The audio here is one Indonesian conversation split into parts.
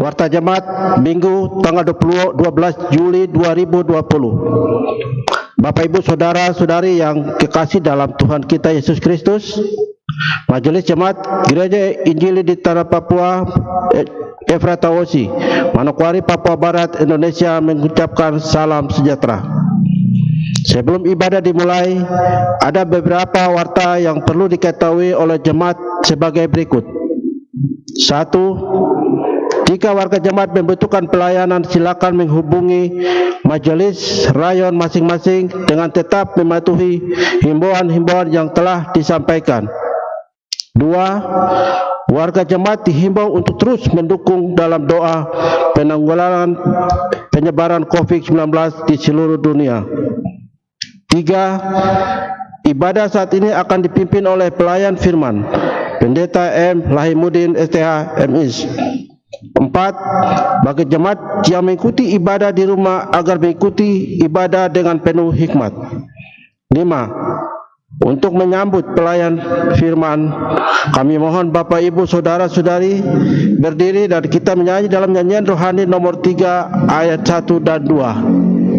Warta Jemaat Minggu tanggal 12 Juli 2020. Bapak Ibu Saudara-saudari yang kekasih dalam Tuhan kita Yesus Kristus, Majelis Jemaat Gereja Injili di Tanah Papua Efrata Osi, Manokwari, Papua Barat, Indonesia mengucapkan salam sejahtera. Sebelum ibadah dimulai, ada beberapa warta yang perlu diketahui oleh jemaat sebagai berikut. 1. Jika warga jemaat membutuhkan pelayanan, silakan menghubungi majelis rayon masing-masing dengan tetap mematuhi himbauan-himbauan yang telah disampaikan. 2. Warga jemaat dihimbau untuk terus mendukung dalam doa penanggulangan penyebaran COVID-19 di seluruh dunia. 3. Ibadah saat ini akan dipimpin oleh pelayan firman, Pendeta M. Lahimuddin STH MIS. 4. Bagi jemaat yang mengikuti ibadah di rumah agar mengikuti ibadah dengan penuh hikmat. 5. Untuk menyambut pelayan firman, kami mohon Bapak Ibu Saudara-saudari berdiri dan kita menyanyi dalam nyanyian rohani nomor 3 ayat 1 dan 2.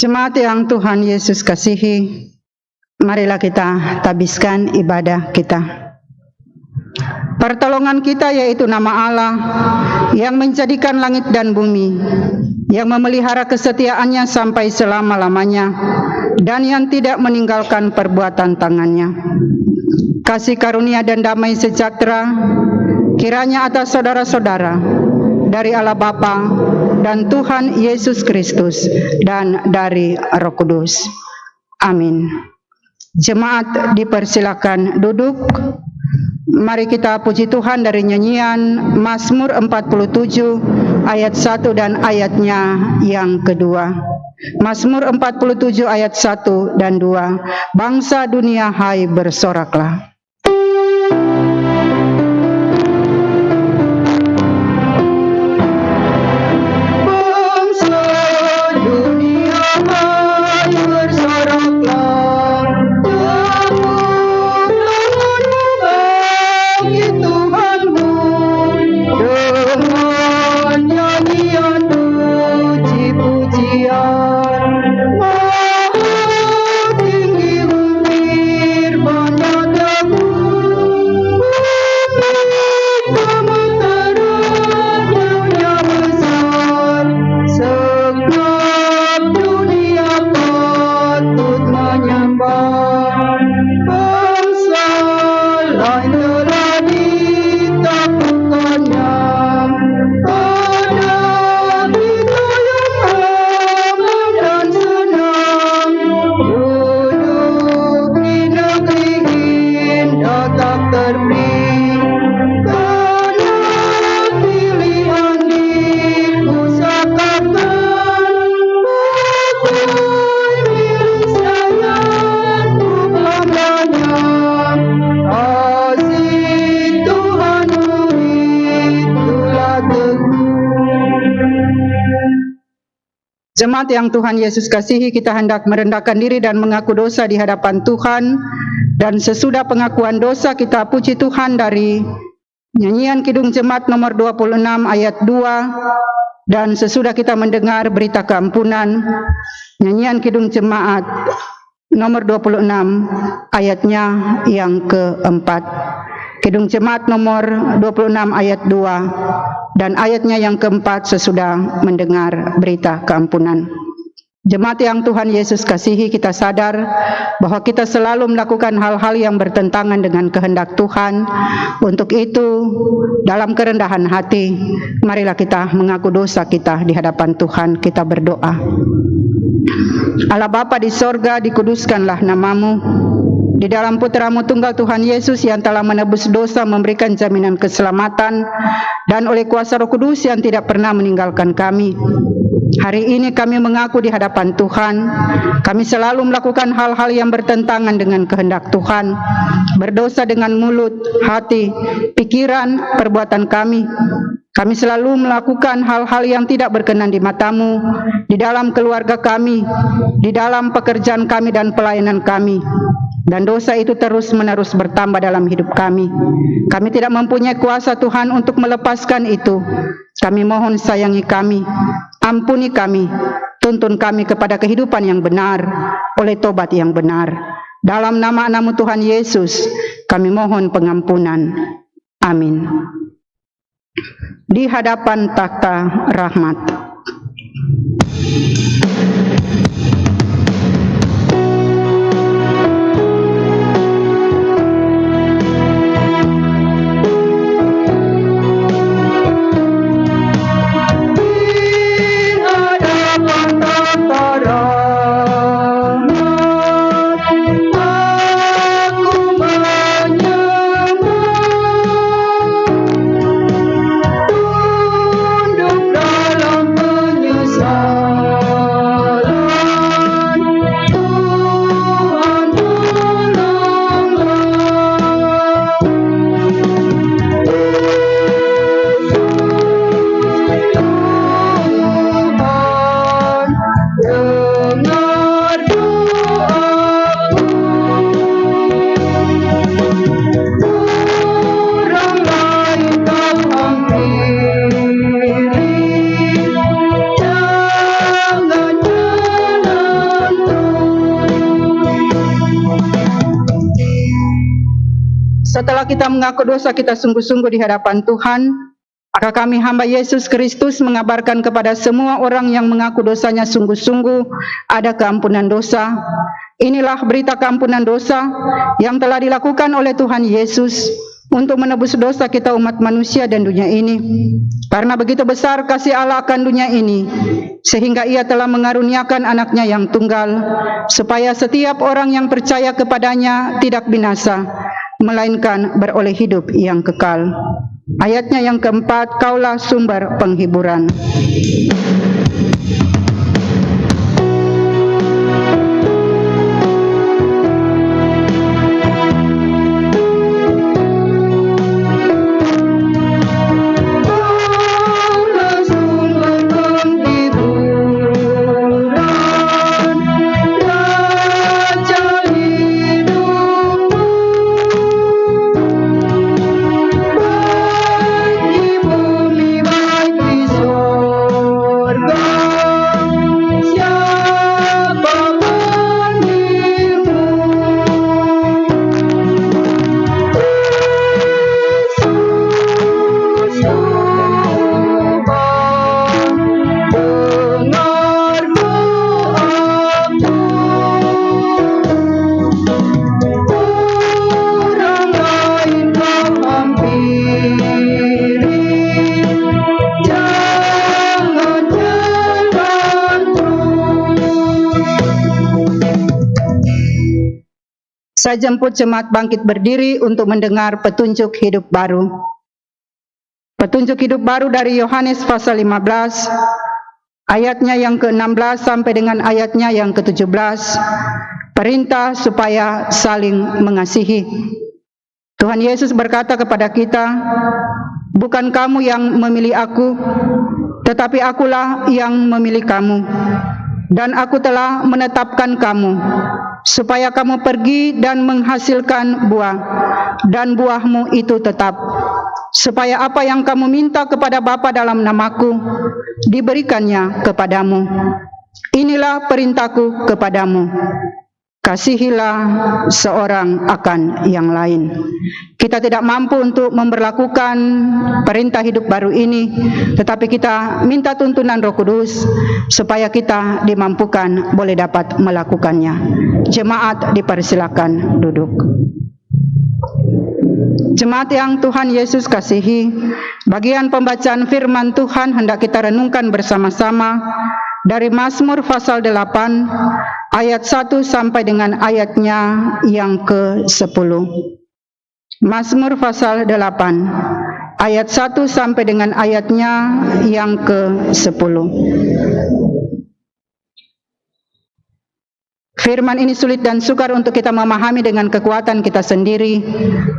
Jemaat yang Tuhan Yesus kasihi, marilah kita tabiskan ibadah kita. Pertolongan kita yaitu nama Allah yang menjadikan langit dan bumi, yang memelihara kesetiaannya sampai selama-lamanya, dan yang tidak meninggalkan perbuatan tangannya. Kasih karunia dan damai sejahtera kiranya atas saudara-saudara dari Allah Bapa dan Tuhan Yesus Kristus dan dari Roh Kudus. Amin. Jemaat dipersilakan duduk. Mari kita puji Tuhan dari nyanyian Mazmur 47 ayat 1 dan ayatnya yang kedua. Mazmur 47 ayat 1 dan 2. Bangsa dunia hai bersoraklah. Maha tinggi bukit, banyak Jemaat yang Tuhan Yesus kasihi, kita hendak merendahkan diri dan mengaku dosa di hadapan Tuhan. Dan sesudah pengakuan dosa, kita puji Tuhan dari nyanyian Kidung Jemaat nomor 26 ayat 2. Dan sesudah kita mendengar berita keampunan, nyanyian Kidung Jemaat nomor 26 ayatnya yang keempat. Kidung Jemaat nomor 26 ayat 2 dan ayatnya yang keempat sesudah mendengar berita keampunan. Jemaat yang Tuhan Yesus kasihi, kita sadar bahwa kita selalu melakukan hal-hal yang bertentangan dengan kehendak Tuhan. Untuk itu, dalam kerendahan hati, marilah kita mengaku dosa kita di hadapan Tuhan. Kita berdoa. Allah Bapa di sorga, dikuduskanlah namamu. Di dalam putra-Mu tunggal Tuhan Yesus yang telah menebus dosa, memberikan jaminan keselamatan, dan oleh kuasa Roh Kudus yang tidak pernah meninggalkan kami. Hari ini kami mengaku di hadapan Tuhan, kami selalu melakukan hal-hal yang bertentangan dengan kehendak Tuhan, berdosa dengan mulut, hati, pikiran, perbuatan kami. Kami selalu melakukan hal-hal yang tidak berkenan di mata-Mu, di dalam keluarga kami, di dalam pekerjaan kami dan pelayanan kami. Dan dosa itu terus-menerus bertambah dalam hidup kami. Kami tidak mempunyai kuasa Tuhan untuk melepaskan itu. Kami mohon sayangi kami, ampuni kami, tuntun kami kepada kehidupan yang benar, oleh tobat yang benar. Dalam nama-Mu Tuhan Yesus, kami mohon pengampunan. Amin. Di hadapan takhta rahmat. Setelah kita mengaku dosa kita sungguh-sungguh di hadapan Tuhan, maka kami hamba Yesus Kristus mengabarkan kepada semua orang yang mengaku dosanya sungguh-sungguh ada keampunan dosa. Inilah berita keampunan dosa yang telah dilakukan oleh Tuhan Yesus untuk menebus dosa kita umat manusia dan dunia ini. Karena begitu besar kasih Allah akan dunia ini, sehingga Ia telah mengaruniakan anaknya yang tunggal, supaya setiap orang yang percaya kepadanya tidak binasa, melainkan beroleh hidup yang kekal. Ayatnya yang keempat, kaulah sumber penghiburan. Saya jemput jemaat bangkit berdiri untuk mendengar petunjuk hidup baru. Petunjuk hidup baru dari Yohanes pasal 15, ayatnya yang ke-16 sampai dengan ayatnya yang ke-17. Perintah supaya saling mengasihi. Tuhan Yesus berkata kepada kita, bukan kamu yang memilih aku, tetapi akulah yang memilih kamu, dan aku telah menetapkan kamu, supaya kamu pergi dan menghasilkan buah, dan buahmu itu tetap, supaya apa yang kamu minta kepada Bapa dalam namaku, diberikannya kepadamu. Inilah perintahku kepadamu, kasihilah seorang akan yang lain. Kita tidak mampu untuk memberlakukan perintah hidup baru ini, tetapi kita minta tuntunan Roh Kudus supaya kita dimampukan boleh dapat melakukannya. Jemaat dipersilakan duduk. Jemaat yang Tuhan Yesus kasihi, bagian pembacaan firman Tuhan hendak kita renungkan bersama-sama dari Mazmur pasal 8 ayat 1 sampai dengan ayatnya yang ke-10. Mazmur pasal 8 ayat 1 sampai dengan ayatnya yang ke-10. Firman ini sulit dan sukar untuk kita memahami dengan kekuatan kita sendiri.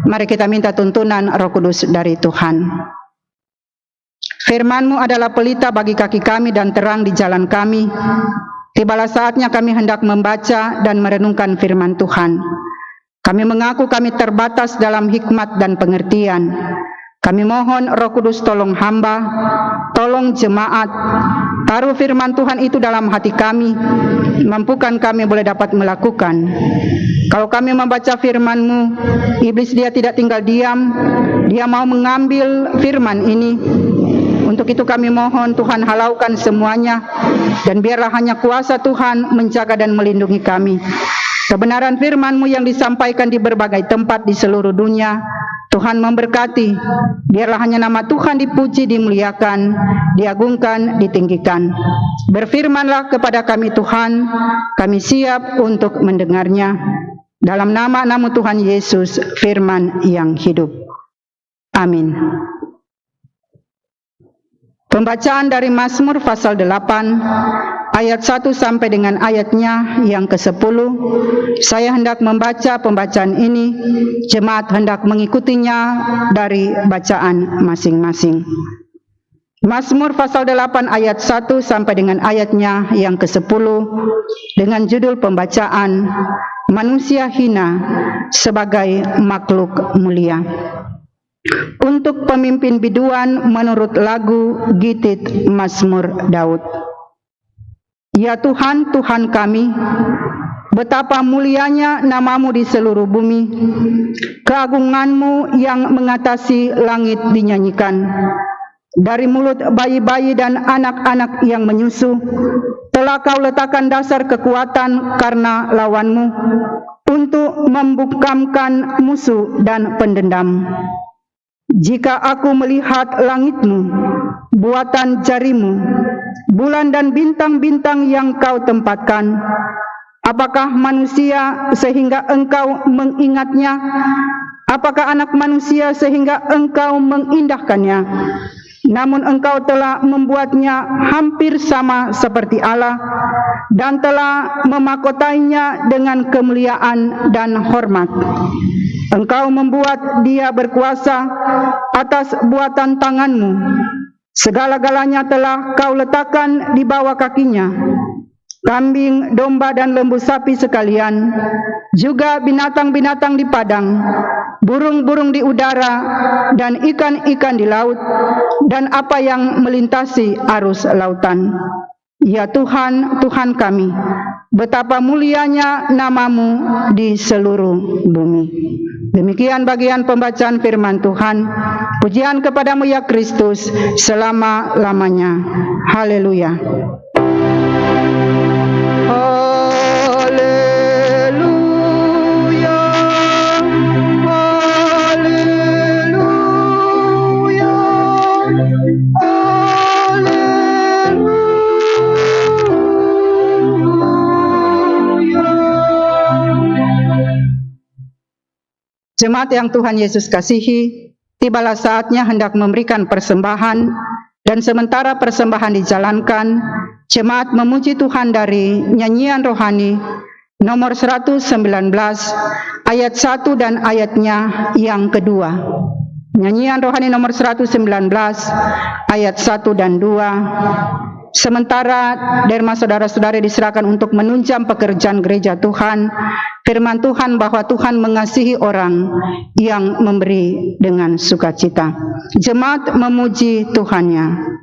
Mari kita minta tuntunan Roh Kudus dari Tuhan. Firman-Mu adalah pelita bagi kaki kami dan terang di jalan kami. Tibalah saatnya kami hendak membaca dan merenungkan firman Tuhan. Kami mengaku kami terbatas dalam hikmat dan pengertian. Kami mohon Roh Kudus tolong hamba, tolong jemaat, taruh firman Tuhan itu dalam hati kami, mampukan kami boleh dapat melakukan. Kalau kami membaca firman-Mu, iblis dia tidak tinggal diam, dia mau mengambil firman ini. Untuk itu kami mohon Tuhan halaukan semuanya, dan biarlah hanya kuasa Tuhan menjaga dan melindungi kami. Kebenaran firman-Mu yang disampaikan di berbagai tempat di seluruh dunia, Tuhan memberkati. Biarlah hanya nama Tuhan dipuji, dimuliakan, diagungkan, ditinggikan. Berfirmanlah kepada kami Tuhan, kami siap untuk mendengarnya. Dalam nama-Mu Tuhan Yesus, firman yang hidup. Amin. Pembacaan dari Mazmur pasal 8 ayat 1 sampai dengan ayatnya yang ke-10. Saya hendak membaca pembacaan ini, jemaat hendak mengikutinya dari bacaan masing-masing. Mazmur pasal 8 ayat 1 sampai dengan ayatnya yang ke-10 dengan judul pembacaan Manusia Hina sebagai Makhluk Mulia. Untuk pemimpin biduan menurut lagu Gitit Mazmur Daud. Ya Tuhan, Tuhan kami, betapa mulianya nama-Mu di seluruh bumi. Keagungan-Mu yang mengatasi langit dinyanyikan. Dari mulut bayi-bayi dan anak-anak yang menyusu, telah Kau letakkan dasar kekuatan karena lawan-Mu, untuk membungkamkan musuh dan pendendam. Jika aku melihat langit-Mu, buatan jari-Mu, bulan dan bintang-bintang yang Kau tempatkan, apakah manusia sehingga Engkau mengingatnya? Apakah anak manusia sehingga Engkau mengindahkannya? Namun Engkau telah membuatnya hampir sama seperti Allah, dan telah memakotainya dengan kemuliaan dan hormat. Engkau membuat dia berkuasa atas buatan tangan-Mu. Segala-galanya telah Kau letakkan di bawah kakinya. Kambing, domba, dan lembu sapi sekalian, juga binatang-binatang di padang, burung-burung di udara, dan ikan-ikan di laut, dan apa yang melintasi arus lautan. Ya Tuhan, Tuhan kami, betapa mulianya nama-Mu di seluruh bumi. Demikian bagian pembacaan firman Tuhan. Pujian kepadamu ya Kristus selama-lamanya. Haleluya. Jemaat yang Tuhan Yesus kasihi, tibalah saatnya hendak memberikan persembahan, dan sementara persembahan dijalankan, jemaat memuji Tuhan dari nyanyian rohani nomor 119 ayat 1 dan ayatnya yang kedua. Nyanyian rohani nomor 119 ayat 1 dan 2. Sementara derma saudara-saudari diserahkan untuk menunjang pekerjaan gereja Tuhan, firman Tuhan bahwa Tuhan mengasihi orang yang memberi dengan sukacita. Jemaat memuji Tuhannya.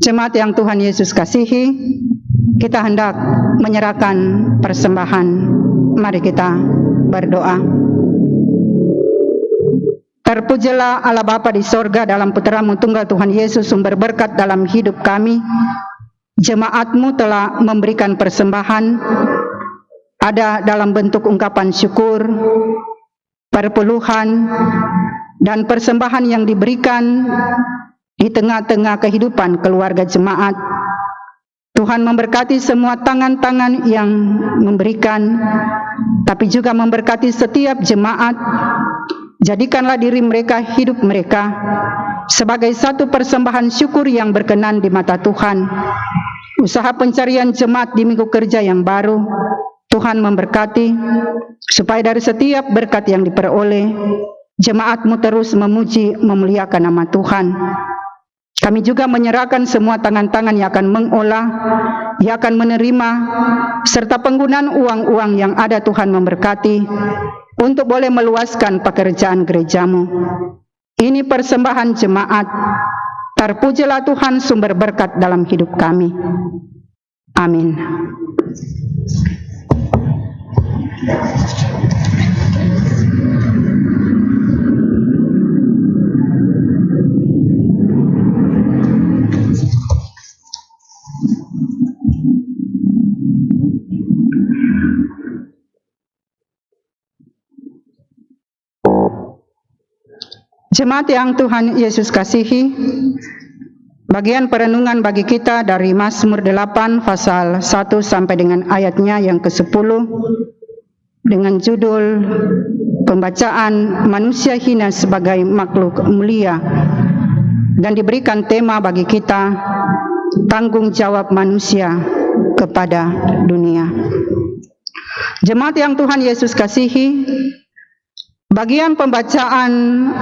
Jemaat yang Tuhan Yesus kasihi, kita hendak menyerahkan persembahan. Mari kita berdoa. Terpujilah Allah Bapa di sorga dalam putra-Mu tunggal Tuhan Yesus, sumber berkat dalam hidup kami. Jemaat-Mu telah memberikan persembahan, ada dalam bentuk ungkapan syukur, perpuluhan, dan persembahan yang diberikan di tengah-tengah kehidupan keluarga jemaat. Tuhan memberkati semua tangan-tangan yang memberikan, tapi juga memberkati setiap jemaat. Jadikanlah diri mereka, hidup mereka sebagai satu persembahan syukur yang berkenan di mata Tuhan. Usaha pencarian jemaat di minggu kerja yang baru, Tuhan memberkati, supaya dari setiap berkat yang diperoleh, jemaat-Mu terus memuji, memuliakan nama Tuhan. Kami juga menyerahkan semua tangan-tangan yang akan mengolah, yang akan menerima, serta penggunaan uang-uang yang ada. Tuhan memberkati, untuk boleh meluaskan pekerjaan gereja-Mu. Ini persembahan jemaat. Terpujilah Tuhan, sumber berkat dalam hidup kami. Amin. Jemaat yang Tuhan Yesus kasihi, bagian perenungan bagi kita dari Mazmur 8 pasal 1 sampai dengan ayatnya yang ke-10 dengan judul pembacaan manusia hina sebagai makhluk mulia, dan diberikan tema bagi kita tanggung jawab manusia kepada dunia. Jemaat yang Tuhan Yesus kasihi, bagian pembacaan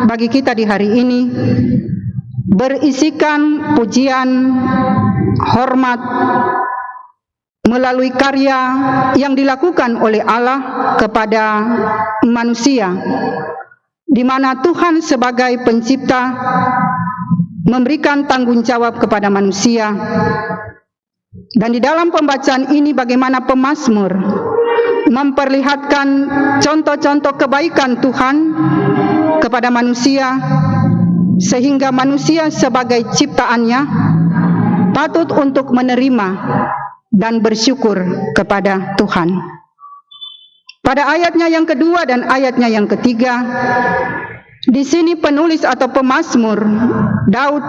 bagi kita di hari ini berisikan pujian, hormat melalui karya yang dilakukan oleh Allah kepada manusia, di mana Tuhan sebagai pencipta memberikan tanggung jawab kepada manusia. Dan di dalam pembacaan ini bagaimana pemazmur memperlihatkan contoh-contoh kebaikan Tuhan kepada manusia, sehingga manusia sebagai ciptaannya patut untuk menerima dan bersyukur kepada Tuhan. Pada ayatnya yang kedua dan ayatnya yang ketiga, di sini penulis atau pemazmur Daud,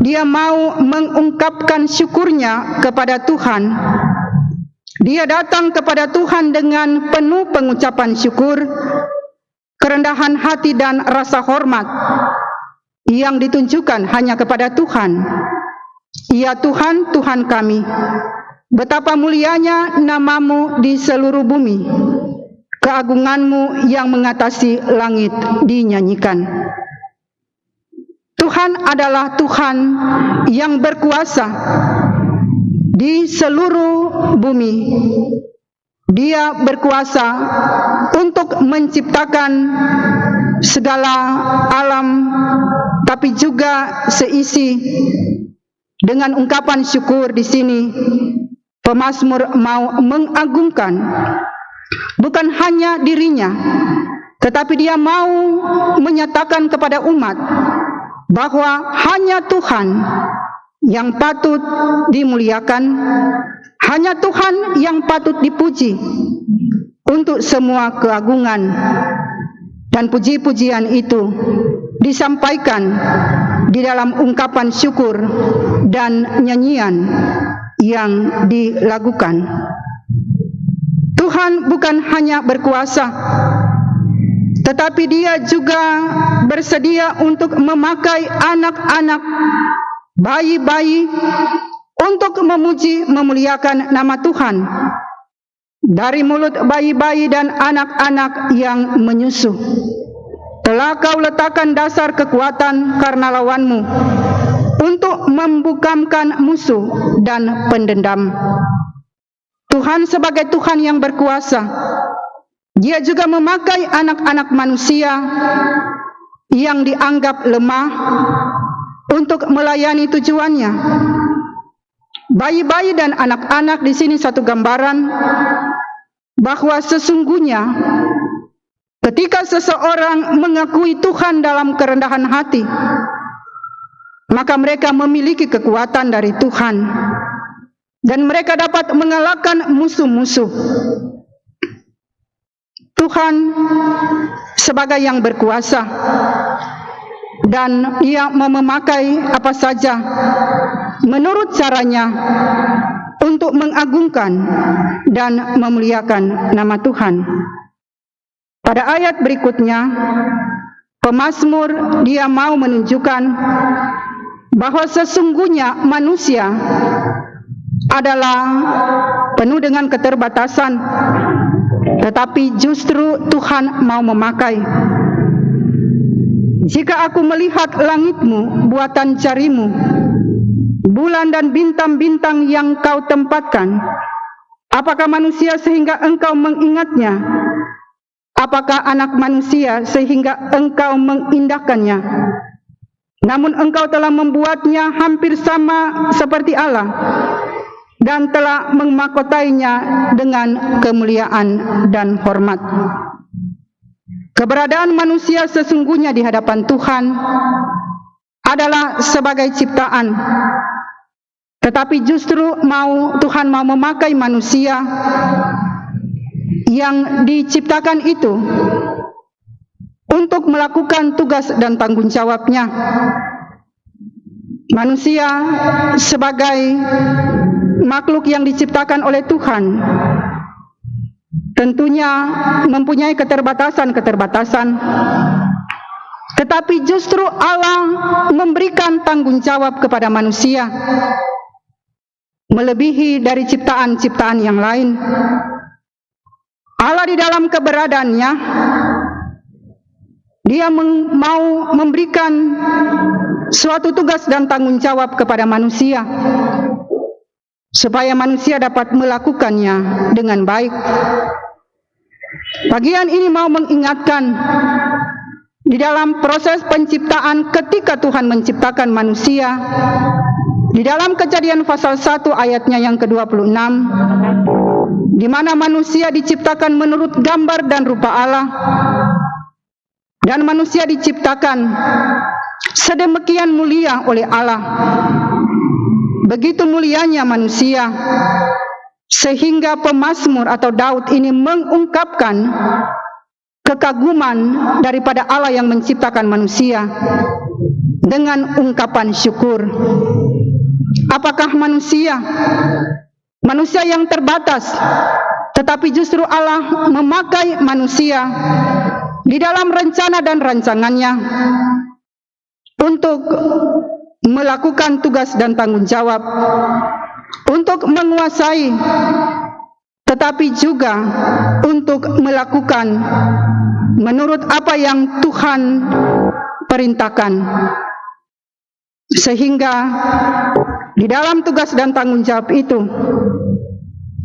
dia mau mengungkapkan syukurnya kepada Tuhan. Dia datang kepada Tuhan dengan penuh pengucapan syukur, kerendahan hati dan rasa hormat yang ditunjukkan hanya kepada Tuhan. Ya Tuhan, Tuhan kami, betapa mulianya nama-Mu di seluruh bumi. Keagungan-Mu yang mengatasi langit dinyanyikan. Tuhan adalah Tuhan yang berkuasa di seluruh bumi. Dia berkuasa untuk menciptakan segala alam, tapi juga seisi. Dengan ungkapan syukur di sini, pemazmur mau mengagungkan bukan hanya dirinya, tetapi dia mau menyatakan kepada umat bahwa hanya Tuhan yang patut dimuliakan, hanya Tuhan yang patut dipuji untuk semua keagungan. Dan puji-pujian itu disampaikan di dalam ungkapan syukur dan nyanyian yang dilakukan. Tuhan bukan hanya berkuasa, tetapi Dia juga bersedia untuk memakai anak-anak, bayi-bayi untuk memuji, memuliakan nama Tuhan. Dari mulut bayi-bayi dan anak-anak yang menyusu, telah Kau letakkan dasar kekuatan karena lawan-Mu untuk membukamkan musuh dan pendendam. Tuhan sebagai Tuhan yang berkuasa, Dia juga memakai anak-anak manusia yang dianggap lemah untuk melayani tujuannya. Bayi-bayi dan anak-anak di sini satu gambaran bahwa sesungguhnya ketika seseorang mengakui Tuhan dalam kerendahan hati, maka mereka memiliki kekuatan dari Tuhan dan mereka dapat mengalahkan musuh-musuh. Tuhan sebagai yang berkuasa, dan Ia mau memakai apa saja menurut caranya untuk mengagungkan dan memuliakan nama Tuhan. Pada ayat berikutnya, pemazmur dia mau menunjukkan bahwa sesungguhnya manusia adalah penuh dengan keterbatasan, tetapi justru Tuhan mau memakai. Jika aku melihat langit-Mu, buatan jari-Mu, bulan dan bintang-bintang yang Kau tempatkan, apakah manusia sehingga Engkau mengingatnya? Apakah anak manusia sehingga Engkau mengindahkannya? Namun Engkau telah membuatnya hampir sama seperti Allah dan telah memahkotainya dengan kemuliaan dan hormat. Keberadaan manusia sesungguhnya di hadapan Tuhan adalah sebagai ciptaan, tetapi justru Tuhan mau memakai manusia yang diciptakan itu untuk melakukan tugas dan tanggung jawabnya. Manusia sebagai makhluk yang diciptakan oleh Tuhan tentunya mempunyai keterbatasan-keterbatasan, tetapi justru Allah memberikan tanggung jawab kepada manusia melebihi dari ciptaan-ciptaan yang lain. Allah di dalam keberadaannya, Dia mau memberikan suatu tugas dan tanggung jawab kepada manusia supaya manusia dapat melakukannya dengan baik. Bagian ini mau mengingatkan di dalam proses penciptaan ketika Tuhan menciptakan manusia, di dalam Kejadian pasal 1 ayatnya yang ke-26, di mana manusia diciptakan menurut gambar dan rupa Allah, dan manusia diciptakan sedemikian mulia oleh Allah. Begitu mulianya manusia sehingga pemazmur atau Daud ini mengungkapkan kekaguman daripada Allah yang menciptakan manusia dengan ungkapan syukur. Apakah manusia yang terbatas, tetapi justru Allah memakai manusia di dalam rencana dan rancangannya untuk melakukan tugas dan tanggung jawab untuk menguasai, tetapi juga untuk melakukan menurut apa yang Tuhan perintahkan. Sehingga di dalam tugas dan tanggung jawab itu,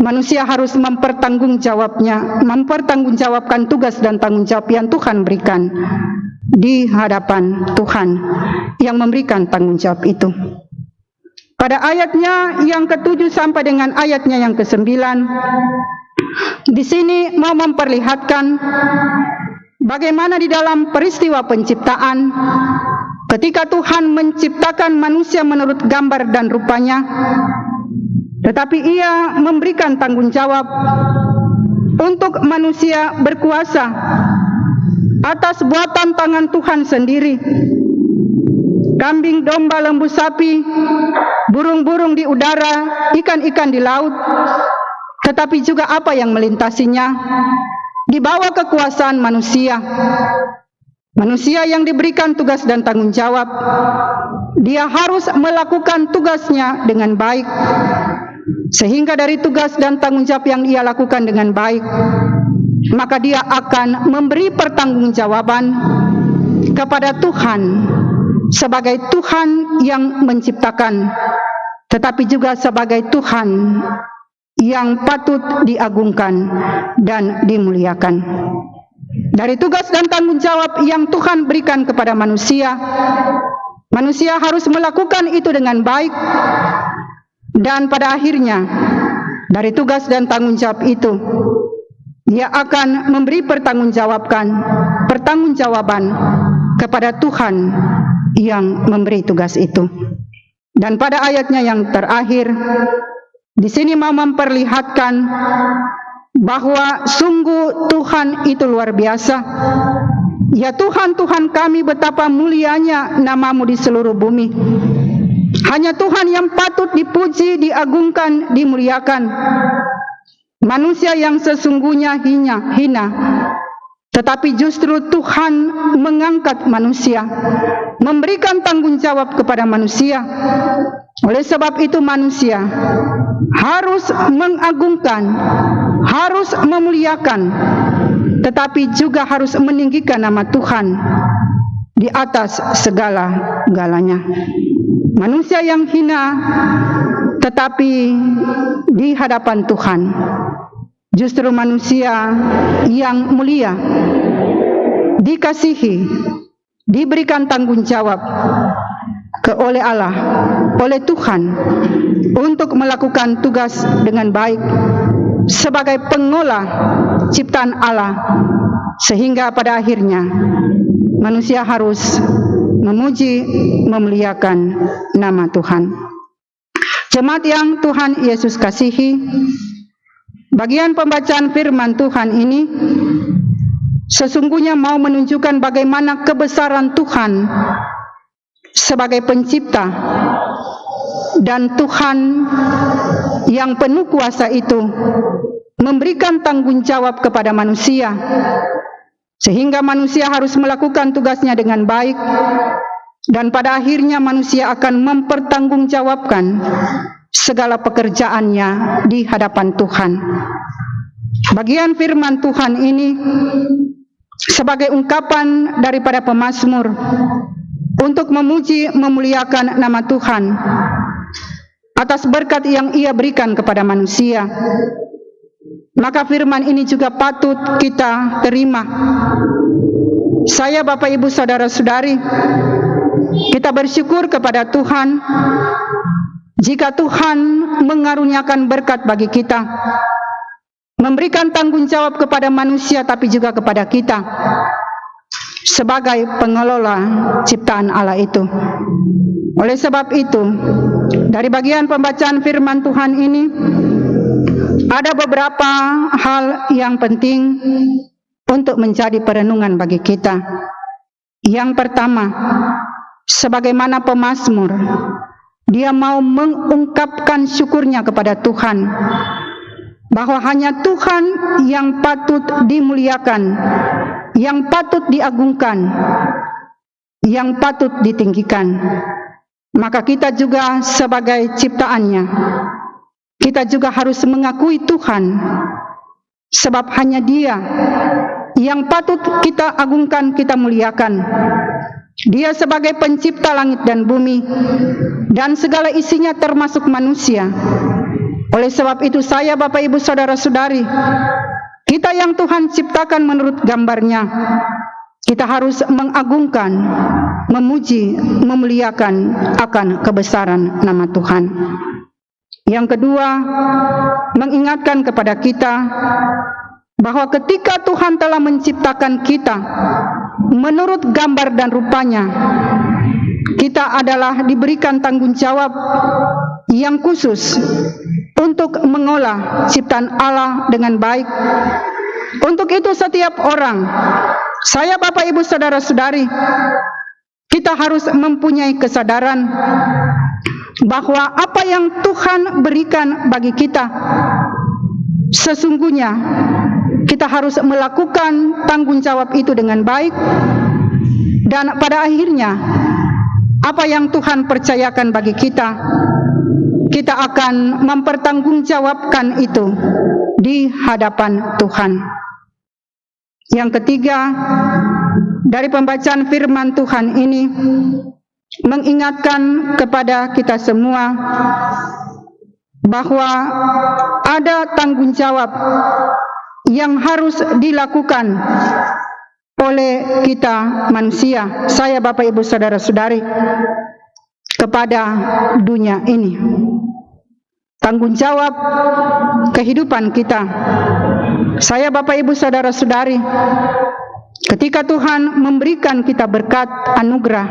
manusia harus mempertanggungjawabkan tugas dan tanggung jawab yang Tuhan berikan di hadapan Tuhan yang memberikan tanggung jawab itu. Pada ayatnya yang ke-7 sampai dengan ayatnya yang ke-9, di sini mau memperlihatkan bagaimana di dalam peristiwa penciptaan, ketika Tuhan menciptakan manusia menurut gambar dan rupanya, tetapi Ia memberikan tanggung jawab untuk manusia berkuasa atas buatan tangan Tuhan sendiri. Kambing, domba, lembu, sapi, burung-burung di udara, ikan-ikan di laut, tetapi juga apa yang melintasinya, di bawah kekuasaan manusia. Manusia yang diberikan tugas dan tanggung jawab, dia harus melakukan tugasnya dengan baik. Sehingga dari tugas dan tanggung jawab yang ia lakukan dengan baik, maka dia akan memberi pertanggungjawaban kepada Tuhan sebagai Tuhan yang menciptakan, tetapi juga sebagai Tuhan yang patut diagungkan dan dimuliakan. Dari tugas dan tanggung jawab yang Tuhan berikan kepada manusia, manusia harus melakukan itu dengan baik. Dan pada akhirnya, dari tugas dan tanggung jawab itu, dia akan memberi pertanggungjawaban kepada Tuhan yang memberi tugas itu. Dan pada ayatnya yang terakhir, di sini mau memperlihatkan bahwa sungguh Tuhan itu luar biasa. Ya Tuhan, Tuhan kami, betapa mulianya nama-Mu di seluruh bumi. Hanya Tuhan yang patut dipuji, diagungkan, dimuliakan. Manusia yang sesungguhnya hina, tetapi justru Tuhan mengangkat manusia, memberikan tanggung jawab kepada manusia. Oleh sebab itu manusia harus mengagungkan, harus memuliakan, tetapi juga harus meninggikan nama Tuhan di atas segala-galanya. Manusia yang hina, tetapi di hadapan Tuhan justru manusia yang mulia, dikasihi, diberikan tanggung jawab oleh Allah, oleh Tuhan, untuk melakukan tugas dengan baik sebagai pengolah ciptaan Allah, sehingga pada akhirnya manusia harus memuji, memuliakan nama Tuhan. Jemaat yang Tuhan Yesus kasihi, bagian pembacaan firman Tuhan ini sesungguhnya mau menunjukkan bagaimana kebesaran Tuhan sebagai pencipta, dan Tuhan yang penuh kuasa itu memberikan tanggung jawab kepada manusia, sehingga manusia harus melakukan tugasnya dengan baik, dan pada akhirnya manusia akan mempertanggungjawabkan segala pekerjaannya di hadapan Tuhan. Bagian firman Tuhan ini sebagai ungkapan daripada pemazmur untuk memuji, memuliakan nama Tuhan atas berkat yang Ia berikan kepada manusia. Maka firman ini juga patut kita terima. Saya, Bapak, Ibu, Saudara-saudari, kita bersyukur kepada Tuhan jika Tuhan mengaruniakan berkat bagi kita, memberikan tanggung jawab kepada manusia tapi juga kepada kita sebagai pengelola ciptaan Allah itu. Oleh sebab itu, dari bagian pembacaan firman Tuhan ini ada beberapa hal yang penting untuk menjadi perenungan bagi kita. Yang pertama, sebagaimana pemazmur, dia mau mengungkapkan syukurnya kepada Tuhan, bahwa hanya Tuhan yang patut dimuliakan, yang patut diagungkan, yang patut ditinggikan. maka kita juga sebagai ciptaannya, kita juga harus mengakui Tuhan, sebab hanya Dia yang patut kita agungkan, kita muliakan. Dia sebagai pencipta langit dan bumi dan segala isinya termasuk manusia. Oleh sebab itu saya, Bapak Ibu Saudara-saudari, kita yang Tuhan ciptakan menurut gambarnya, kita harus mengagungkan, memuji, memuliakan akan kebesaran nama Tuhan. Yang kedua, mengingatkan kepada kita bahwa ketika Tuhan telah menciptakan kita menurut gambar dan rupanya, kita adalah diberikan tanggung jawab yang khusus untuk mengolah ciptaan Allah dengan baik. Untuk itu setiap orang, saya, Bapak Ibu Saudara-saudari, kita harus mempunyai kesadaran bahwa apa yang Tuhan berikan bagi kita, sesungguhnya kita harus melakukan tanggung jawab itu dengan baik, dan pada akhirnya apa yang Tuhan percayakan bagi kita, kita akan mempertanggungjawabkan itu di hadapan Tuhan. Yang ketiga, dari pembacaan firman Tuhan ini mengingatkan kepada kita semua bahwa ada tanggung jawab yang harus dilakukan oleh kita manusia, saya, Bapak Ibu Saudara-saudari, kepada dunia ini. Tanggung jawab kehidupan kita, saya, Bapak Ibu Saudara-saudari, ketika Tuhan memberikan kita berkat anugerah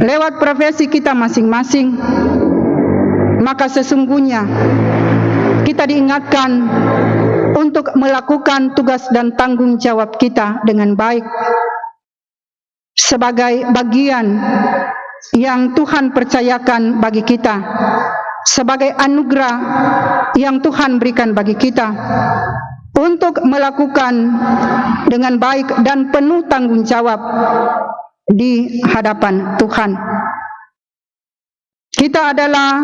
lewat profesi kita masing-masing, maka sesungguhnya kita diingatkan untuk melakukan tugas dan tanggung jawab kita dengan baik sebagai bagian yang Tuhan percayakan bagi kita, sebagai anugerah yang Tuhan berikan bagi kita, untuk melakukan dengan baik dan penuh tanggung jawab di hadapan Tuhan. Kita adalah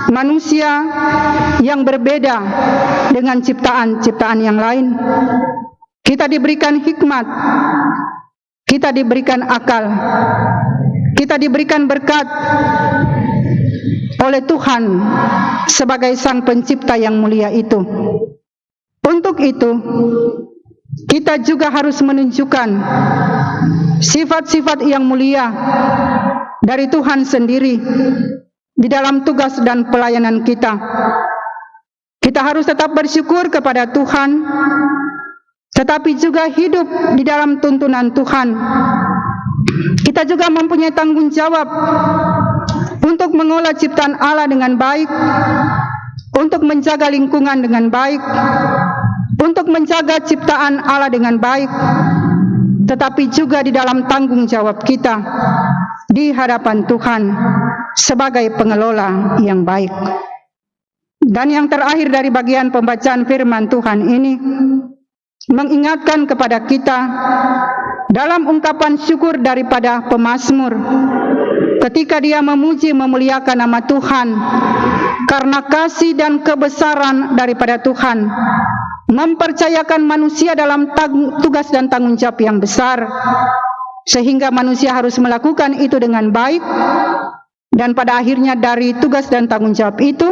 manusia yang berbeda dengan ciptaan-ciptaan yang lain. Kita diberikan hikmat, kita diberikan akal, kita diberikan berkat oleh Tuhan sebagai Sang Pencipta yang mulia itu. Untuk itu, kita juga harus menunjukkan sifat-sifat yang mulia dari Tuhan sendiri di dalam tugas dan pelayanan kita. Kita harus tetap bersyukur kepada Tuhan, tetapi juga hidup di dalam tuntunan Tuhan. Kita juga mempunyai tanggung jawab untuk mengolah ciptaan Allah dengan baik, untuk menjaga lingkungan dengan baik, untuk menjaga ciptaan Allah dengan baik, tetapi juga di dalam tanggung jawab kita di hadapan Tuhan sebagai pengelola yang baik. Dan yang terakhir dari bagian pembacaan firman Tuhan ini mengingatkan kepada kita dalam ungkapan syukur daripada pemazmur ketika dia memuji memuliakan nama Tuhan karena kasih dan kebesaran daripada Tuhan mempercayakan manusia dalam tugas dan tanggung jawab yang besar, sehingga manusia harus melakukan itu dengan baik, dan pada akhirnya dari tugas dan tanggung jawab itu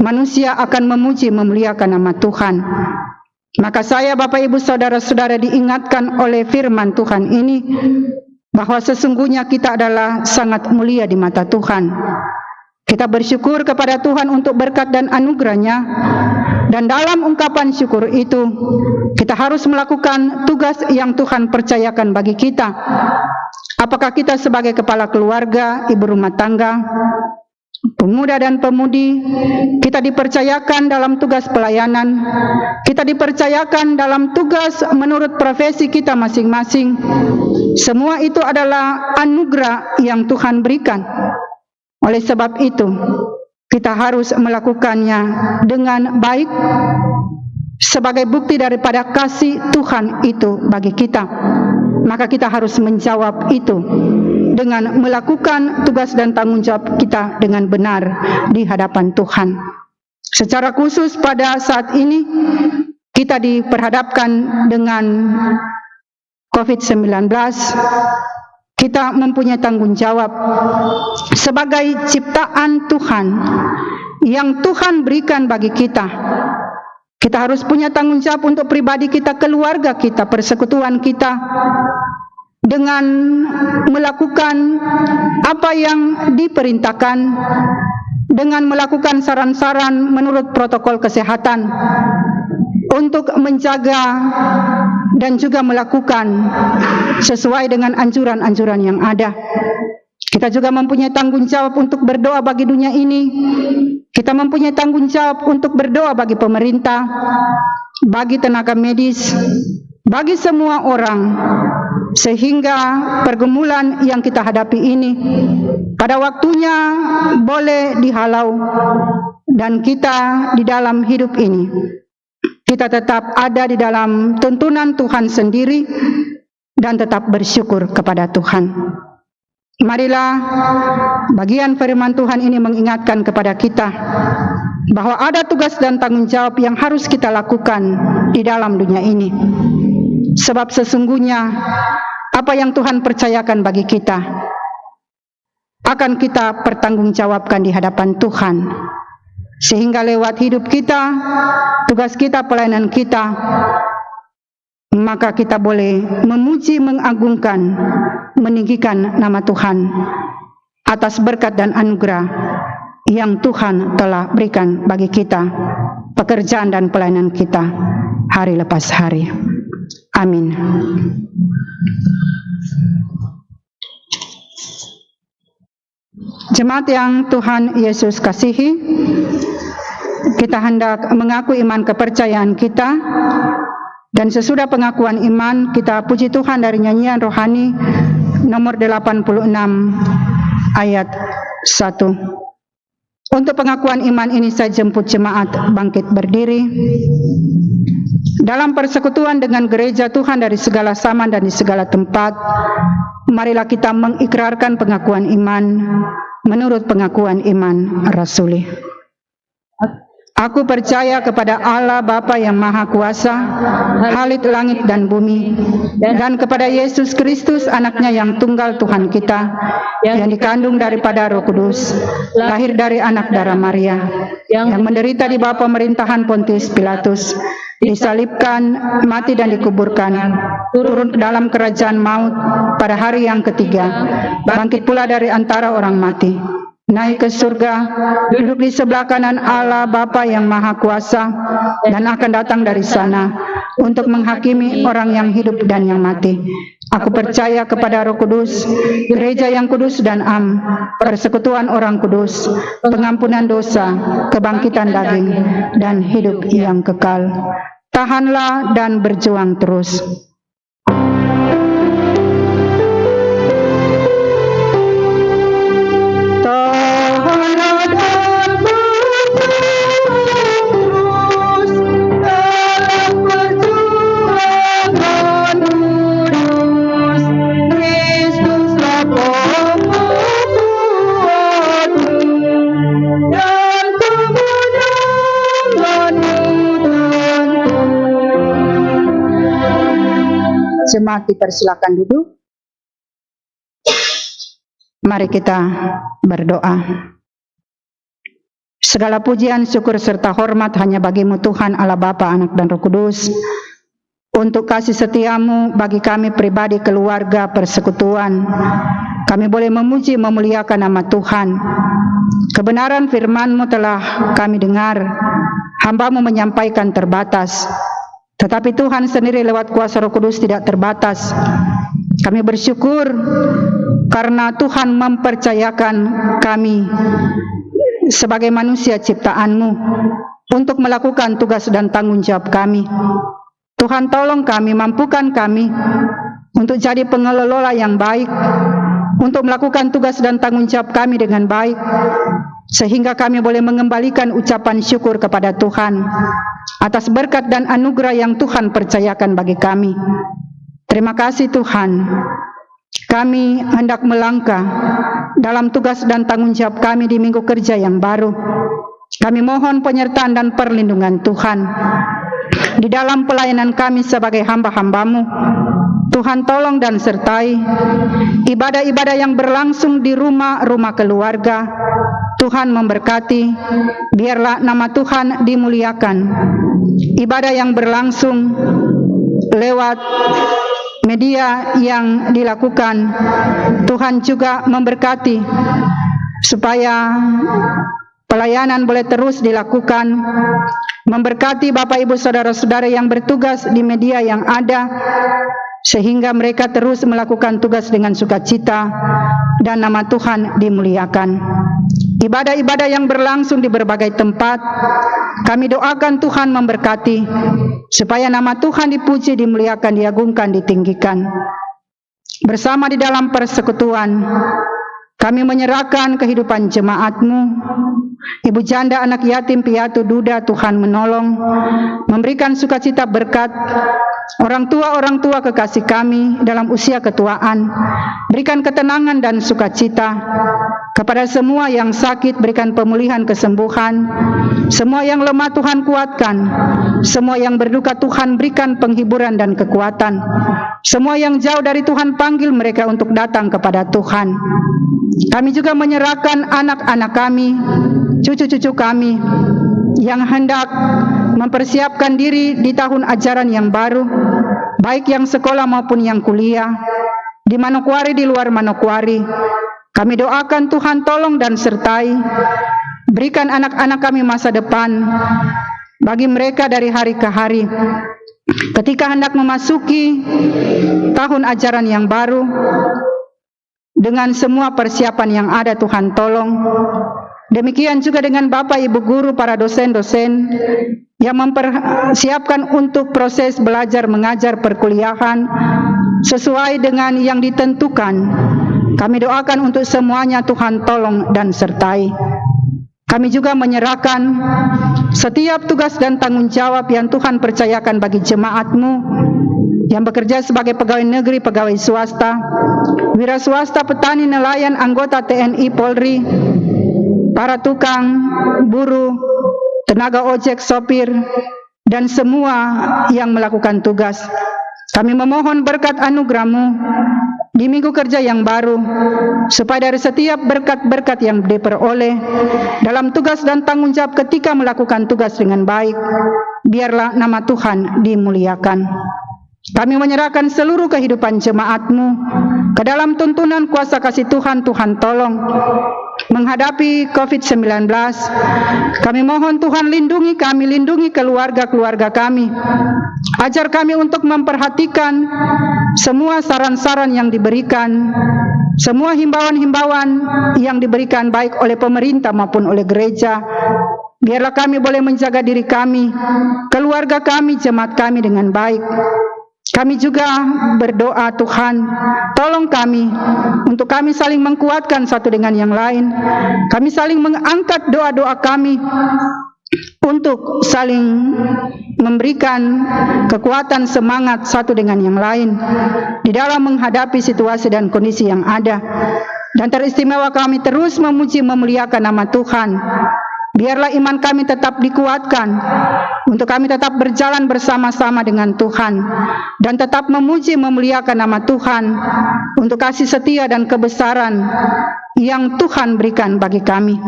manusia akan memuji memuliakan nama Tuhan. Maka saya, Bapak Ibu Saudara-saudara, diingatkan oleh firman Tuhan ini bahwa sesungguhnya kita adalah sangat mulia di mata Tuhan. Kita bersyukur kepada Tuhan untuk berkat dan anugerah-Nya, dan dalam ungkapan syukur itu kita harus melakukan tugas yang Tuhan percayakan bagi kita. Apakah kita sebagai kepala keluarga, ibu rumah tangga, pemuda dan pemudi, kita dipercayakan dalam tugas pelayanan, kita dipercayakan dalam tugas menurut profesi kita masing-masing. Semua itu adalah anugerah yang Tuhan berikan. Oleh sebab itu, kita harus melakukannya dengan baik, sebagai bukti daripada kasih Tuhan itu bagi kita. Maka kita harus menjawab itu dengan melakukan tugas dan tanggung jawab kita dengan benar di hadapan Tuhan. Secara khusus pada saat ini kita diperhadapkan dengan COVID-19. Kita mempunyai tanggung jawab sebagai ciptaan Tuhan yang Tuhan berikan bagi kita. Kita harus punya tanggung jawab untuk pribadi kita, keluarga kita, persekutuan kita, dengan melakukan apa yang diperintahkan, dengan melakukan saran-saran menurut protokol kesehatan untuk menjaga dan juga melakukan sesuai dengan anjuran-anjuran yang ada. Kita juga mempunyai tanggung jawab untuk berdoa bagi dunia ini. Kita mempunyai tanggung jawab untuk berdoa bagi pemerintah, bagi tenaga medis, bagi semua orang, sehingga pergumulan yang kita hadapi ini pada waktunya boleh dihalau, dan kita di dalam hidup ini kita tetap ada di dalam tuntunan Tuhan sendiri dan tetap bersyukur kepada Tuhan. Marilah bagian firman Tuhan ini mengingatkan kepada kita bahwa ada tugas dan tanggung jawab yang harus kita lakukan di dalam dunia ini. Sebab sesungguhnya apa yang Tuhan percayakan bagi kita akan kita pertanggungjawabkan di hadapan Tuhan. Sehingga lewat hidup kita, tugas kita, pelayanan kita, maka kita boleh memuji, mengagungkan, meninggikan nama Tuhan atas berkat dan anugerah yang Tuhan telah berikan bagi kita, pekerjaan dan pelayanan kita hari lepas hari. Amin. Jemaat yang Tuhan Yesus kasihi, kita hendak mengaku iman kepercayaan kita, dan sesudah pengakuan iman kita puji Tuhan dari nyanyian rohani nomor 86 ayat 1. Untuk pengakuan iman ini saya jemput jemaat bangkit berdiri. Dalam persekutuan dengan gereja Tuhan dari segala zaman dan di segala tempat, marilah kita mengikrarkan pengakuan iman menurut pengakuan iman rasuli. Aku percaya kepada Allah Bapa yang Maha Kuasa, Khalik langit dan bumi, dan kepada Yesus Kristus anaknya yang tunggal Tuhan kita, yang dikandung daripada Roh Kudus, lahir dari anak darah Maria, yang menderita di bawah pemerintahan Pontius Pilatus, disalibkan, mati dan dikuburkan, turun ke dalam kerajaan maut pada hari yang ketiga, bangkit pula dari antara orang mati, naik ke surga, duduk di sebelah kanan Allah Bapa yang Maha Kuasa, dan akan datang dari sana untuk menghakimi orang yang hidup dan yang mati. Aku percaya kepada Roh Kudus, gereja yang kudus dan am, persekutuan orang kudus, pengampunan dosa, kebangkitan daging, dan hidup yang kekal. Tahanlah dan berjuang terus. Jemaat dipersilakan duduk. Mari kita berdoa. Segala pujian, syukur serta hormat hanya bagimu Tuhan Allah Bapa, Anak dan Roh Kudus. Untuk kasih setiamu bagi kami pribadi, keluarga, persekutuan, kami boleh memuji memuliakan nama Tuhan. Kebenaran firman-Mu telah kami dengar. Hamba-Mu menyampaikan terbatas, tetapi Tuhan sendiri lewat kuasa Roh Kudus tidak terbatas. Kami bersyukur karena Tuhan mempercayakan kami sebagai manusia ciptaan-Mu untuk melakukan tugas dan tanggung jawab kami. Tuhan tolong kami, mampukan kami untuk jadi pengelola yang baik, untuk melakukan tugas dan tanggung jawab kami dengan baik, sehingga kami boleh mengembalikan ucapan syukur kepada Tuhan atas berkat dan anugerah yang Tuhan percayakan bagi kami. Terima kasih Tuhan. Kami hendak melangkah dalam tugas dan tanggung jawab kami di minggu kerja yang baru. Kami mohon penyertaan dan perlindungan Tuhan di dalam pelayanan kami sebagai hamba-hamba-Mu. Tuhan tolong dan sertai ibadah-ibadah yang berlangsung di rumah-rumah keluarga. Tuhan memberkati, biarlah nama Tuhan dimuliakan. Ibadah yang berlangsung lewat media yang dilakukan, Tuhan juga memberkati supaya pelayanan boleh terus dilakukan. Memberkati Bapak Ibu Saudara-saudara yang bertugas di media yang ada, sehingga mereka terus melakukan tugas dengan sukacita dan nama Tuhan dimuliakan. Ibadah-ibadah yang berlangsung di berbagai tempat, kami doakan Tuhan memberkati, supaya nama Tuhan dipuji, dimuliakan, diagungkan, ditinggikan. Bersama di dalam persekutuan, kami menyerahkan kehidupan jemaat-Mu. Ibu janda, anak yatim, piatu, duda, Tuhan menolong, memberikan sukacita berkat. Orang tua kekasih kami dalam usia ketuaan, berikan ketenangan dan sukacita. Kepada semua yang sakit, berikan pemulihan, kesembuhan. Semua yang lemah, Tuhan kuatkan. Semua yang berduka, Tuhan berikan penghiburan dan kekuatan. Semua yang jauh dari Tuhan, panggil mereka untuk datang kepada Tuhan. Kami juga menyerahkan anak-anak kami, cucu-cucu kami yang hendak mempersiapkan diri di tahun ajaran yang baru, baik yang sekolah maupun yang kuliah, di Manokwari, di luar Manokwari. Kami doakan Tuhan tolong dan sertai, berikan anak-anak kami masa depan bagi mereka dari hari ke hari. Ketika hendak memasuki tahun ajaran yang baru, dengan semua persiapan yang ada, Tuhan tolong. Demikian juga dengan Bapak Ibu guru, para dosen-dosen yang mempersiapkan untuk proses belajar mengajar perkuliahan sesuai dengan yang ditentukan. Kami doakan untuk semuanya, Tuhan tolong dan sertai. Kami juga menyerahkan setiap tugas dan tanggung jawab yang Tuhan percayakan bagi jemaat-Mu yang bekerja sebagai pegawai negeri, pegawai swasta, wira swasta, petani, nelayan, anggota TNI, Polri, para tukang, buruh, tenaga ojek, sopir, dan semua yang melakukan tugas. Kami memohon berkat anugerah-Mu di minggu kerja yang baru, supaya dari setiap berkat-berkat yang diperoleh dalam tugas dan tanggung jawab ketika melakukan tugas dengan baik, biarlah nama Tuhan dimuliakan. Kami menyerahkan seluruh kehidupan jemaat-Mu ke dalam tuntunan kuasa kasih Tuhan. Tuhan tolong menghadapi COVID-19. Kami mohon Tuhan lindungi kami, lindungi keluarga-keluarga kami. Ajar kami untuk memperhatikan semua saran-saran yang diberikan, semua himbauan-himbauan yang diberikan baik oleh pemerintah maupun oleh gereja. Biarlah kami boleh menjaga diri kami, keluarga kami, jemaat kami dengan baik. Kami juga berdoa, Tuhan, tolong kami untuk kami saling menguatkan satu dengan yang lain. Kami saling mengangkat doa-doa kami untuk saling memberikan kekuatan, semangat satu dengan yang lain di dalam menghadapi situasi dan kondisi yang ada. Dan teristimewa kami terus memuji memuliakan nama Tuhan. Biarlah iman kami tetap dikuatkan, untuk kami tetap berjalan bersama-sama dengan Tuhan, dan tetap memuji memuliakan nama Tuhan, untuk kasih setia dan kebesaran yang Tuhan berikan bagi kami.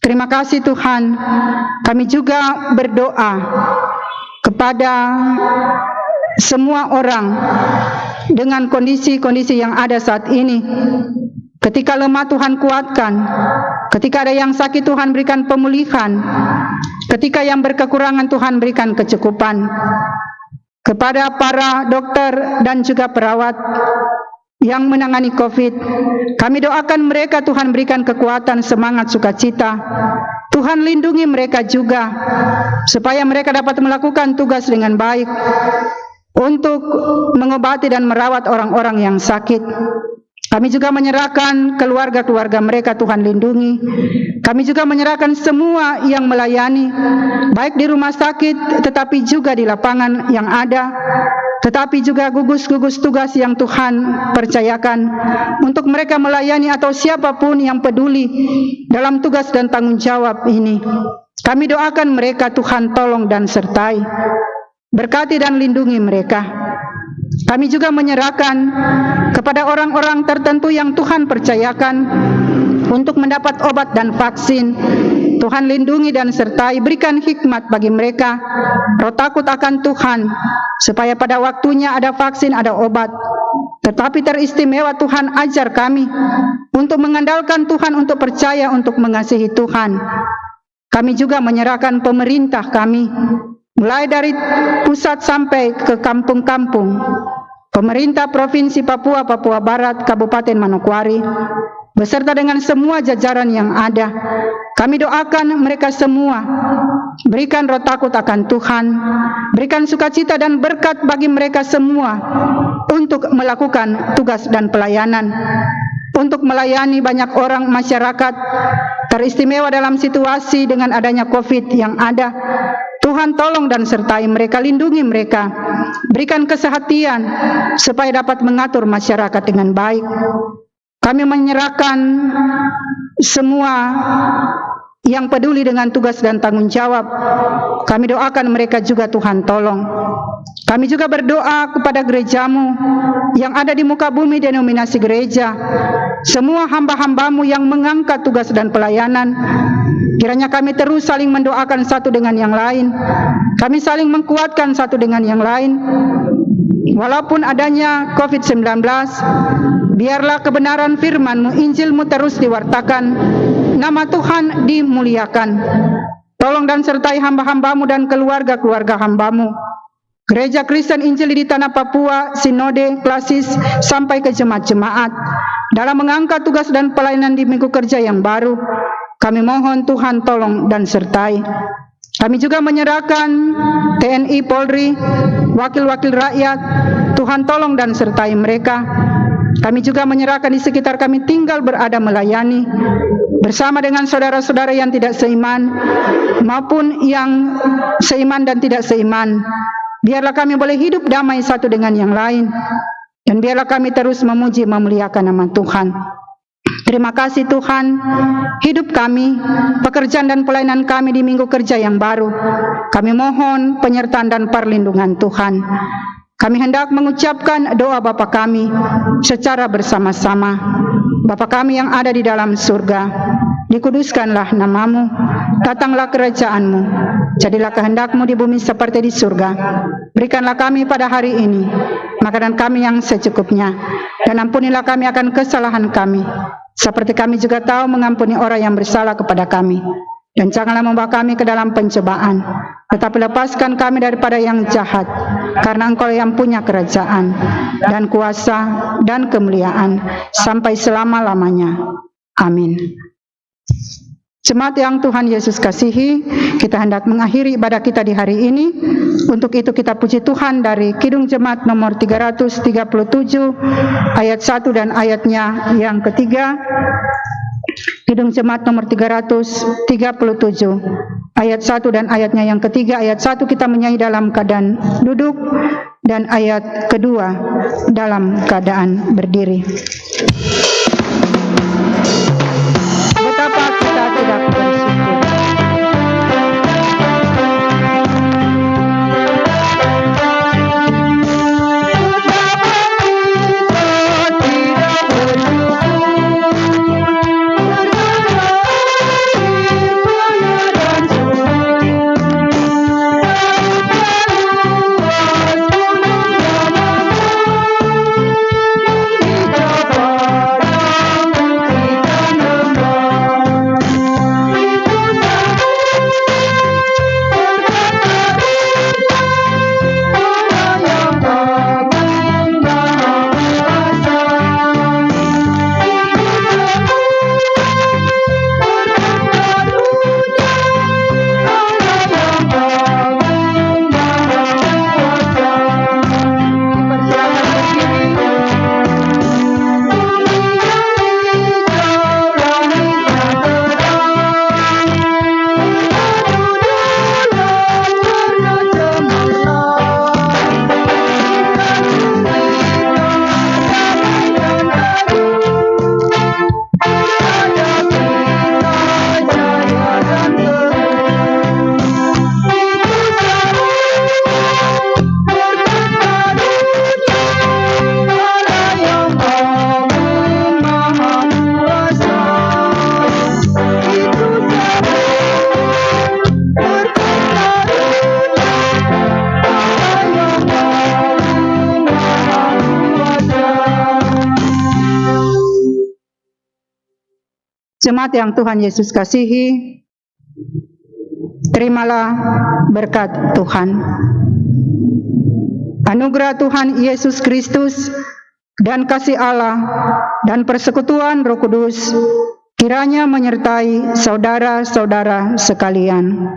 Terima kasih Tuhan. Kami juga berdoa kepada semua orang dengan kondisi-kondisi yang ada saat ini. Ketika lemah, Tuhan kuatkan. Ketika ada yang sakit, Tuhan berikan pemulihan. Ketika yang berkekurangan, Tuhan berikan kecukupan. Kepada para dokter dan juga perawat yang menangani COVID, kami doakan mereka, Tuhan berikan kekuatan, semangat, sukacita. Tuhan lindungi mereka juga, supaya mereka dapat melakukan tugas dengan baik untuk mengobati dan merawat orang-orang yang sakit. Kami juga menyerahkan keluarga-keluarga mereka, Tuhan lindungi. Kami juga menyerahkan semua yang melayani, baik di rumah sakit, tetapi juga di lapangan yang ada, tetapi juga gugus-gugus tugas yang Tuhan percayakan untuk mereka melayani atau siapapun yang peduli dalam tugas dan tanggung jawab ini. Kami doakan mereka, Tuhan tolong dan sertai, berkati dan lindungi mereka. Kami juga menyerahkan kepada orang-orang tertentu yang Tuhan percayakan untuk mendapat obat dan vaksin. Tuhan lindungi dan sertai, berikan hikmat bagi mereka, roh takut akan Tuhan, supaya pada waktunya ada vaksin, ada obat. Tetapi teristimewa Tuhan ajar kami untuk mengandalkan Tuhan, untuk percaya, untuk mengasihi Tuhan. Kami juga menyerahkan pemerintah kami, mulai dari pusat sampai ke kampung-kampung, pemerintah Provinsi Papua, Papua Barat, Kabupaten Manokwari, beserta dengan semua jajaran yang ada. Kami doakan mereka semua, berikan roh takut akan Tuhan, berikan sukacita dan berkat bagi mereka semua untuk melakukan tugas dan pelayanan, untuk melayani banyak orang masyarakat teristimewa dalam situasi dengan adanya COVID yang ada. Tuhan tolong dan sertai mereka, lindungi mereka, berikan kesehatan supaya dapat mengatur masyarakat dengan baik. Kami menyerahkan semua yang peduli dengan tugas dan tanggung jawab. Kami doakan mereka juga, Tuhan tolong. Kami juga berdoa kepada gerejamu yang ada di muka bumi, denominasi gereja, semua hamba-hambamu yang mengangkat tugas dan pelayanan. Kiranya kami terus saling mendoakan satu dengan yang lain, kami saling menguatkan satu dengan yang lain. Walaupun adanya COVID-19, biarlah kebenaran firman-Mu, Injil-Mu terus diwartakan, nama Tuhan dimuliakan. Tolong dan sertai hamba-hambamu dan keluarga-keluarga hambamu. Gereja Kristen Injil di tanah Papua, sinode, klasis, sampai ke jemaat-jemaat, dalam mengangkat tugas dan pelayanan di minggu kerja yang baru. Kami mohon Tuhan tolong dan sertai. Kami juga menyerahkan TNI, Polri, wakil-wakil rakyat, Tuhan tolong dan sertai mereka. Kami juga menyerahkan di sekitar kami tinggal, berada, melayani, bersama dengan saudara-saudara yang tidak seiman, maupun yang seiman dan tidak seiman. Biarlah kami boleh hidup damai satu dengan yang lain, dan biarlah kami terus memuji, memuliakan nama Tuhan. Terima kasih Tuhan, hidup kami, pekerjaan dan pelayanan kami di minggu kerja yang baru, kami mohon penyertaan dan perlindungan Tuhan. Kami hendak mengucapkan doa Bapa kami secara bersama-sama. Bapa kami yang ada di dalam surga, dikuduskanlah nama-Mu, datanglah kerajaan-Mu, jadilah kehendak-Mu di bumi seperti di surga. Berikanlah kami pada hari ini makanan kami yang secukupnya, dan ampunilah kami akan kesalahan kami, seperti kami juga tahu mengampuni orang yang bersalah kepada kami. Dan janganlah membawa kami ke dalam pencobaan, tetapi lepaskan kami daripada yang jahat, karena Engkau yang punya kerajaan, dan kuasa, dan kemuliaan, sampai selama-lamanya. Amin. Jemaat yang Tuhan Yesus kasihi, kita hendak mengakhiri ibadah kita di hari ini. Untuk itu kita puji Tuhan dari Kidung Jemaat nomor 337, ayat 1 dan ayatnya yang ketiga. Kidung Jemaat nomor 337, ayat 1 dan ayatnya yang ketiga. Ayat 1 kita menyanyi dalam keadaan duduk, dan ayat kedua dalam keadaan berdiri. Betapa kita tidak bersyukur. Kita Jemaat yang Tuhan Yesus kasihi, terimalah berkat Tuhan. Anugerah Tuhan Yesus Kristus dan kasih Allah dan persekutuan Roh Kudus kiranya menyertai saudara-saudara sekalian.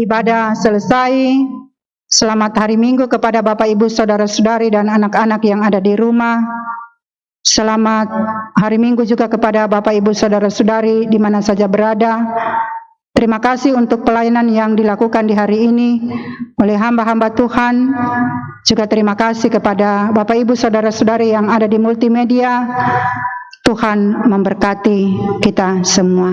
Ibadah selesai. Selamat hari Minggu kepada Bapak Ibu Saudara-saudari dan anak-anak yang ada di rumah. Selamat hari Minggu juga kepada Bapak Ibu Saudara-saudari di mana saja berada. Terima kasih untuk pelayanan yang dilakukan di hari ini oleh hamba-hamba Tuhan. Juga terima kasih kepada Bapak Ibu Saudara-saudari yang ada di multimedia. Tuhan memberkati kita semua.